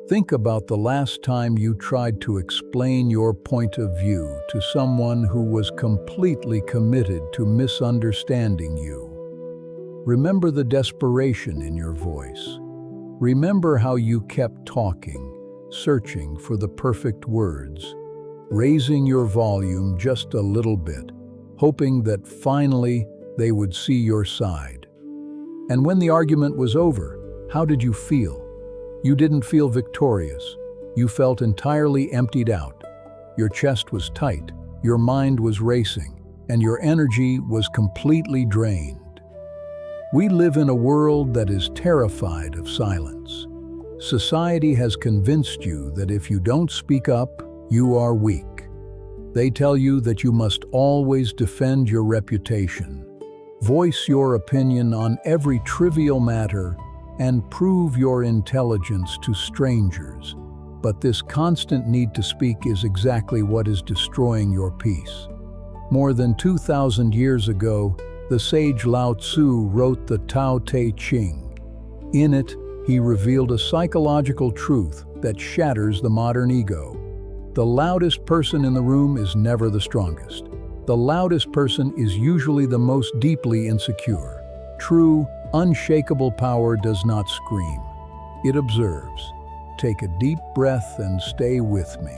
Think about the last time you tried to explain your point of view to someone who was completely committed to misunderstanding you. Remember the desperation in your voice. Remember how you kept talking, searching for the perfect words, raising your volume just a little bit, hoping that finally they would see your side. And when the argument was over, how did you feel? You didn't feel victorious. You felt entirely emptied out. Your chest was tight, your mind was racing, and your energy was completely drained. We live in a world that is terrified of silence. Society has convinced you that if you don't speak up, you are weak. They tell you that you must always defend your reputation, voice your opinion on every trivial matter, and prove your intelligence to strangers. But this constant need to speak is exactly what is destroying your peace. More than 2,000 years ago, the sage Lao Tzu wrote the Tao Te Ching. In it, he revealed a psychological truth that shatters the modern ego. The loudest person in the room is never the strongest. The loudest person is usually the most deeply insecure. True, unshakable power does not scream. It observes. Take a deep breath and stay with me.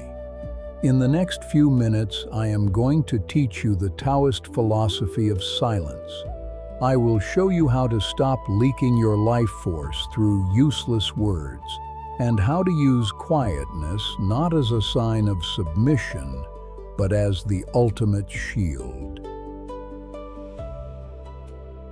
In the next few minutes, I am going to teach you the Taoist philosophy of silence. I will show you how to stop leaking your life force through useless words, and how to use quietness not as a sign of submission, but as the ultimate shield.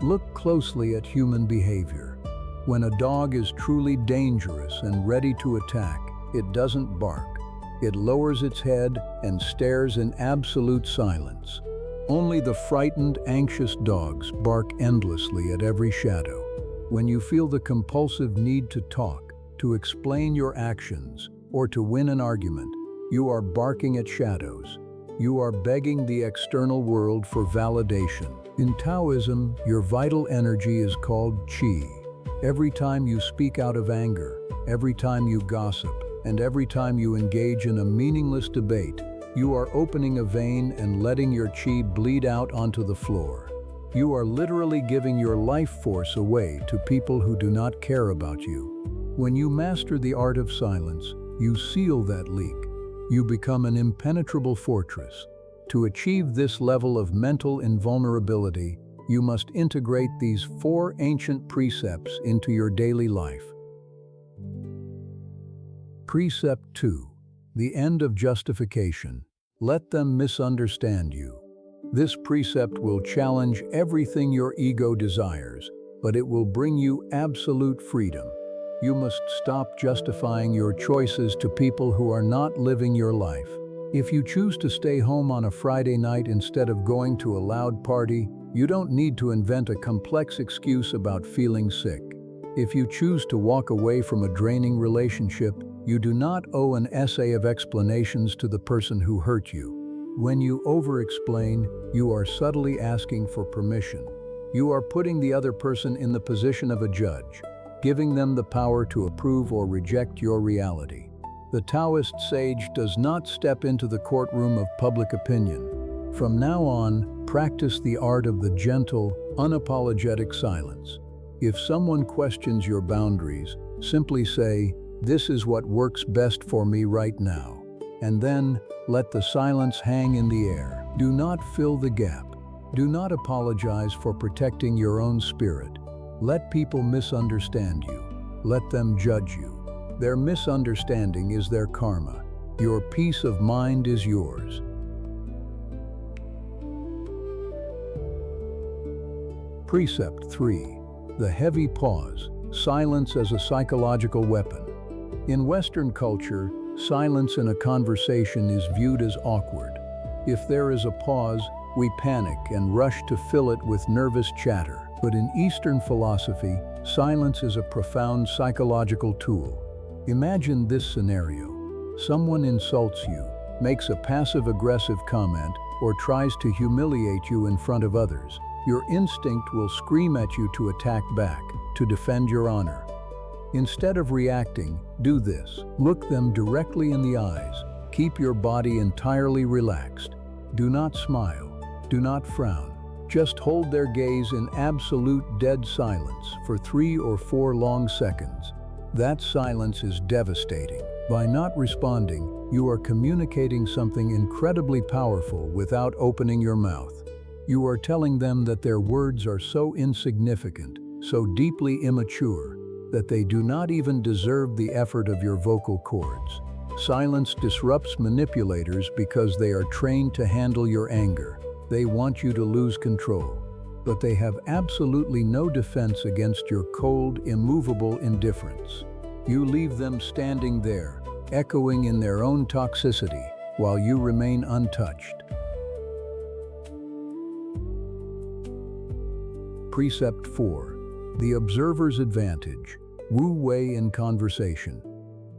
Look closely at human behavior. When a dog is truly dangerous and ready to attack, it doesn't bark. It lowers its head and stares in absolute silence. Only the frightened, anxious dogs bark endlessly at every shadow. When you feel the compulsive need to talk, to explain your actions, or to win an argument, you are barking at shadows. You are begging the external world for validation. In Taoism, your vital energy is called qi. Every time you speak out of anger, every time you gossip, and every time you engage in a meaningless debate, you are opening a vein and letting your qi bleed out onto the floor. You are literally giving your life force away to people who do not care about you. When you master the art of silence, you seal that leak. You become an impenetrable fortress. To achieve this level of mental invulnerability, you must integrate these 4 ancient precepts into your daily life. Precept 2. The end of justification. Let them misunderstand you. This precept will challenge everything your ego desires, but it will bring you absolute freedom. You must stop justifying your choices to people who are not living your life. If you choose to stay home on a Friday night instead of going to a loud party, you don't need to invent a complex excuse about feeling sick. If you choose to walk away from a draining relationship, you do not owe an essay of explanations to the person who hurt you. When you over-explain, you are subtly asking for permission. You are putting the other person in the position of a judge, giving them the power to approve or reject your reality. The Taoist sage does not step into the courtroom of public opinion. From now on, practice the art of the gentle, unapologetic silence. If someone questions your boundaries, simply say, "This is what works best for me right now," and then let the silence hang in the air. Do not fill the gap. Do not apologize for protecting your own spirit. Let people misunderstand you. Let them judge you. Their misunderstanding is their karma. Your peace of mind is yours. Precept 3. The heavy pause. Silence as a psychological weapon. In Western culture, silence in a conversation is viewed as awkward. If there is a pause, we panic and rush to fill it with nervous chatter. But in Eastern philosophy, silence is a profound psychological tool. Imagine this scenario. Someone insults you, makes a passive-aggressive comment, or tries to humiliate you in front of others. Your instinct will scream at you to attack back, to defend your honor. Instead of reacting, do this. Look them directly in the eyes. Keep your body entirely relaxed. Do not smile. Do not frown. Just hold their gaze in absolute dead silence for 3 or 4 long seconds. That silence is devastating. By not responding, you are communicating something incredibly powerful without opening your mouth. You are telling them that their words are so insignificant, so deeply immature, that they do not even deserve the effort of your vocal cords. Silence disrupts manipulators because they are trained to handle your anger. They want you to lose control, but they have absolutely no defense against your cold, immovable indifference. You leave them standing there, echoing in their own toxicity, while you remain untouched. Precept 4. The Observer's Advantage. Wu Wei in Conversation.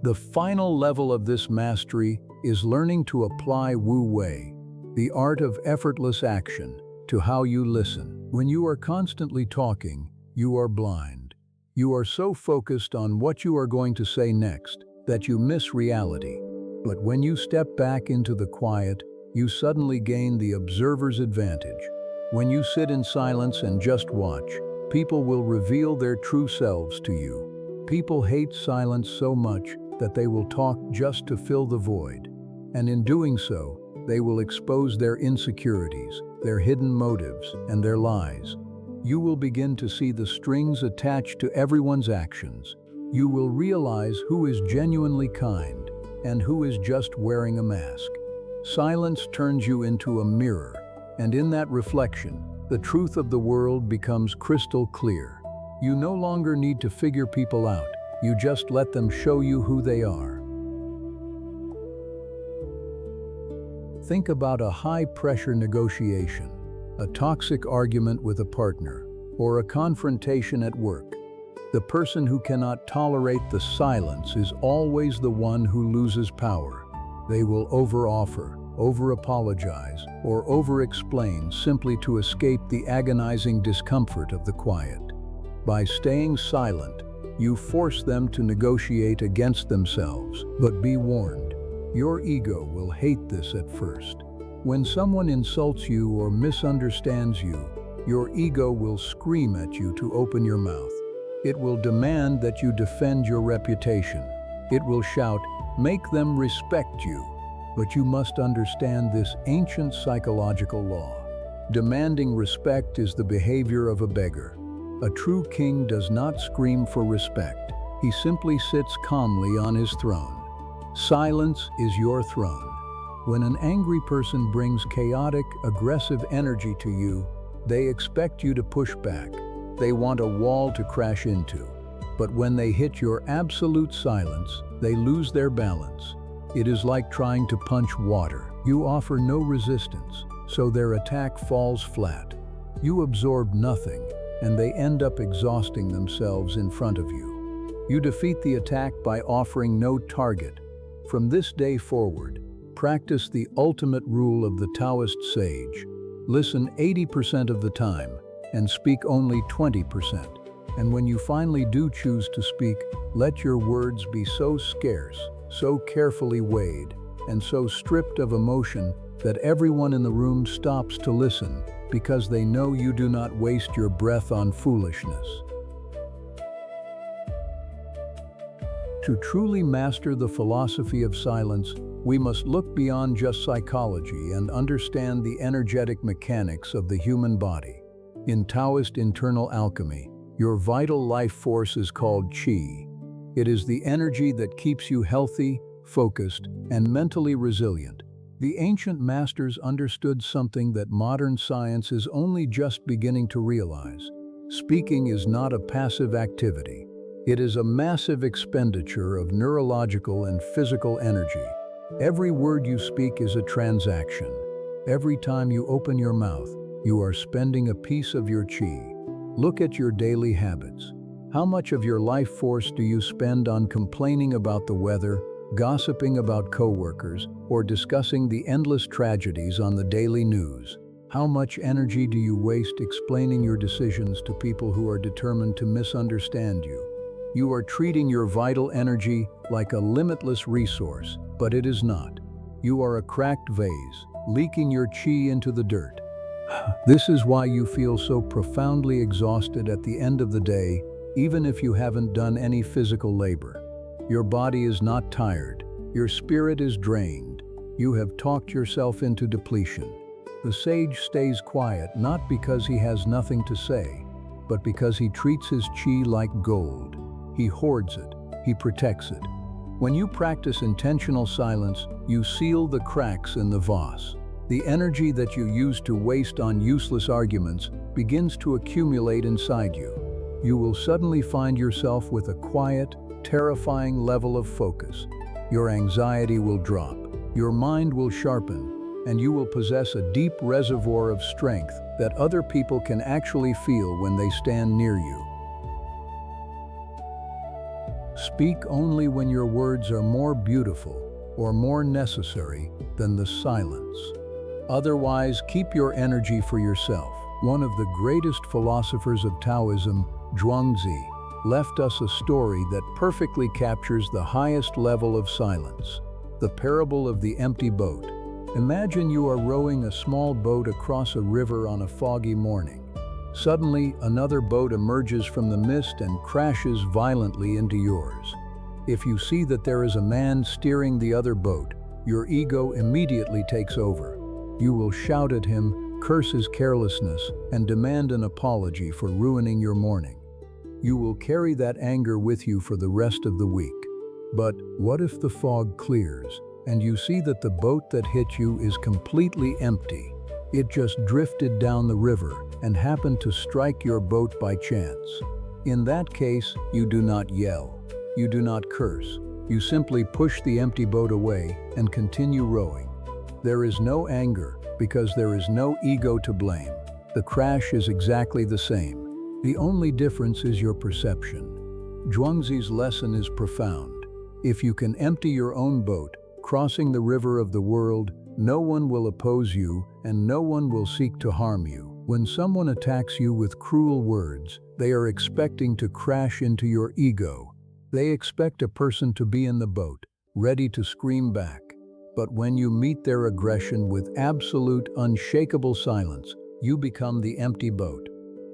The final level of this mastery is learning to apply Wu Wei, the art of effortless action, to how you listen. When you are constantly talking, you are blind. You are so focused on what you are going to say next that you miss reality. But when you step back into the quiet, you suddenly gain the observer's advantage. When you sit in silence and just watch, people will reveal their true selves to you. People hate silence so much that they will talk just to fill the void. And in doing so, they will expose their insecurities, their hidden motives, and their lies. You will begin to see the strings attached to everyone's actions. You will realize who is genuinely kind and who is just wearing a mask. Silence turns you into a mirror, and in that reflection, the truth of the world becomes crystal clear. You no longer need to figure people out. You just let them show you who they are. Think about a high-pressure negotiation, a toxic argument with a partner, or a confrontation at work. The person who cannot tolerate the silence is always the one who loses power. They will over-offer, over-apologize, or over-explain simply to escape the agonizing discomfort of the quiet. By staying silent, you force them to negotiate against themselves, but be warned, your ego will hate this at first. When someone insults you or misunderstands you, your ego will scream at you to open your mouth. It will demand that you defend your reputation. It will shout, "Make them respect you." But you must understand this ancient psychological law. Demanding respect is the behavior of a beggar. A true king does not scream for respect. He simply sits calmly on his throne. Silence is your throne. When an angry person brings chaotic, aggressive energy to you, they expect you to push back. They want a wall to crash into. But when they hit your absolute silence, they lose their balance. It is like trying to punch water. You offer no resistance, so their attack falls flat. You absorb nothing, and they end up exhausting themselves in front of you. You defeat the attack by offering no target. From this day forward, practice the ultimate rule of the Taoist sage. Listen 80% of the time and speak only 20%. And when you finally do choose to speak, let your words be so scarce, so carefully weighed, and so stripped of emotion that everyone in the room stops to listen because they know you do not waste your breath on foolishness. To truly master the philosophy of silence, we must look beyond just psychology and understand the energetic mechanics of the human body. In Taoist internal alchemy, your vital life force is called qi. It is the energy that keeps you healthy, focused, and mentally resilient. The ancient masters understood something that modern science is only just beginning to realize. Speaking is not a passive activity. It is a massive expenditure of neurological and physical energy. Every word you speak is a transaction. Every time you open your mouth, you are spending a piece of your qi. Look at your daily habits. How much of your life force do you spend on complaining about the weather, gossiping about coworkers, or discussing the endless tragedies on the daily news? How much energy do you waste explaining your decisions to people who are determined to misunderstand you? You are treating your vital energy like a limitless resource, but it is not. You are a cracked vase, leaking your chi into the dirt. This is why you feel so profoundly exhausted at the end of the day, even if you haven't done any physical labor. Your body is not tired. Your spirit is drained. You have talked yourself into depletion. The sage stays quiet not because he has nothing to say, but because he treats his chi like gold. He hoards it. He protects it. When you practice intentional silence, you seal the cracks in the vase. The energy that you used to waste on useless arguments begins to accumulate inside you. You will suddenly find yourself with a quiet, terrifying level of focus. Your anxiety will drop, your mind will sharpen, and you will possess a deep reservoir of strength that other people can actually feel when they stand near you. Speak only when your words are more beautiful or more necessary than the silence. Otherwise, keep your energy for yourself. One of the greatest philosophers of Taoism, Zhuangzi, left us a story that perfectly captures the highest level of silence. The parable of the empty boat. Imagine you are rowing a small boat across a river on a foggy morning. Suddenly, another boat emerges from the mist and crashes violently into yours. If you see that there is a man steering the other boat, your ego immediately takes over. You will shout at him, curse his carelessness, and demand an apology for ruining your morning. You will carry that anger with you for the rest of the week. But what if the fog clears, and you see that the boat that hit you is completely empty? It just drifted down the river and happened to strike your boat by chance. In that case, you do not yell. You do not curse. You simply push the empty boat away and continue rowing. There is no anger because there is no ego to blame. The crash is exactly the same. The only difference is your perception. Zhuangzi's lesson is profound. If you can empty your own boat, crossing the river of the world, no one will oppose you and no one will seek to harm you. When someone attacks you with cruel words, they are expecting to crash into your ego. They expect a person to be in the boat, ready to scream back. But when you meet their aggression with absolute, unshakable silence, you become the empty boat.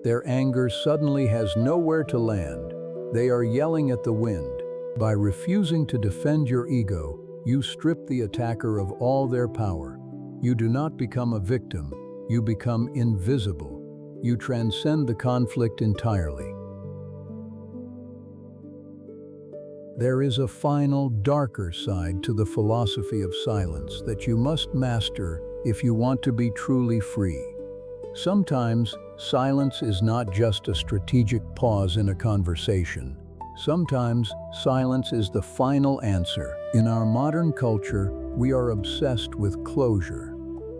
Their anger suddenly has nowhere to land. They are yelling at the wind. By refusing to defend your ego, you strip the attacker of all their power. You do not become a victim. You become invisible. You transcend the conflict entirely. There is a final, darker side to the philosophy of silence that you must master if you want to be truly free. Sometimes, silence is not just a strategic pause in a conversation. Sometimes, silence is the final answer. In our modern culture, we are obsessed with closure.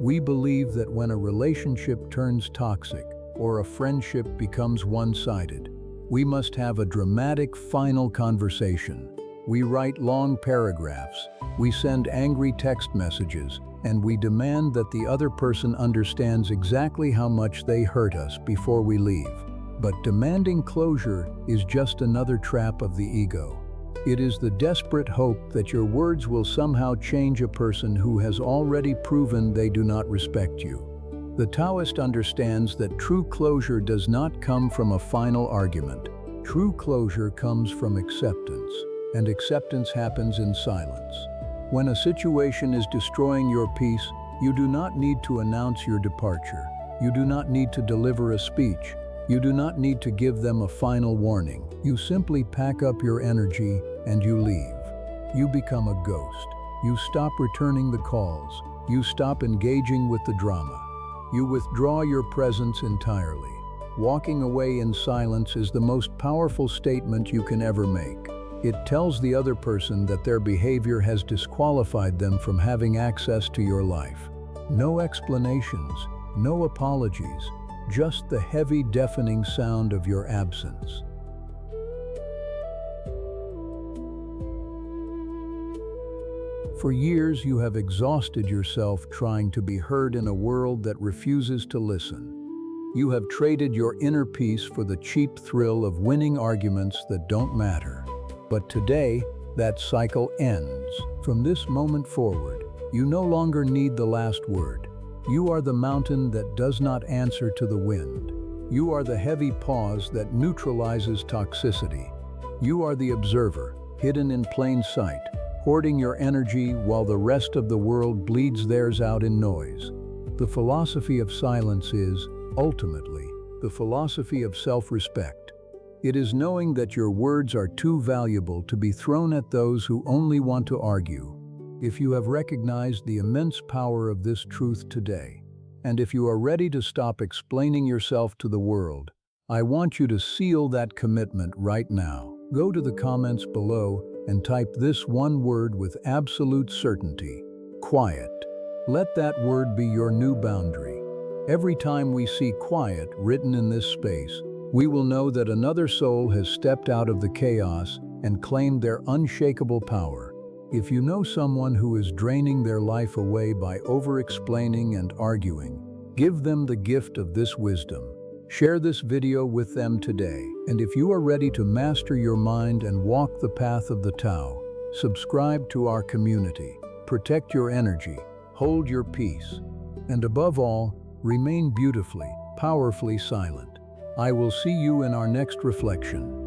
We believe that when a relationship turns toxic or a friendship becomes one-sided, we must have a dramatic final conversation. We write long paragraphs, we send angry text messages, and we demand that the other person understands exactly how much they hurt us before we leave. But demanding closure is just another trap of the ego. It is the desperate hope that your words will somehow change a person who has already proven they do not respect you. The Taoist understands that true closure does not come from a final argument. True closure comes from acceptance, and acceptance happens in silence. When a situation is destroying your peace, you do not need to announce your departure. You do not need to deliver a speech. You do not need to give them a final warning. You simply pack up your energy and you leave. You become a ghost. You stop returning the calls. You stop engaging with the drama. You withdraw your presence entirely. Walking away in silence is the most powerful statement you can ever make. It tells the other person that their behavior has disqualified them from having access to your life. No explanations, no apologies, just the heavy, deafening sound of your absence. For years, you have exhausted yourself trying to be heard in a world that refuses to listen. You have traded your inner peace for the cheap thrill of winning arguments that don't matter. But today, that cycle ends. From this moment forward, you no longer need the last word. You are the mountain that does not answer to the wind. You are the heavy pause that neutralizes toxicity. You are the observer, hidden in plain sight, hoarding your energy while the rest of the world bleeds theirs out in noise. The philosophy of silence is, ultimately, the philosophy of self-respect. It is knowing that your words are too valuable to be thrown at those who only want to argue. If you have recognized the immense power of this truth today, and if you are ready to stop explaining yourself to the world, I want you to seal that commitment right now. Go to the comments below and type this one word with absolute certainty: quiet. Let that word be your new boundary. Every time we see quiet written in this space, we will know that another soul has stepped out of the chaos and claimed their unshakable power. If you know someone who is draining their life away by over-explaining and arguing, give them the gift of this wisdom. Share this video with them today. And if you are ready to master your mind and walk the path of the Tao, subscribe to our community. Protect your energy, hold your peace, and above all, remain beautifully, powerfully silent. I will see you in our next reflection.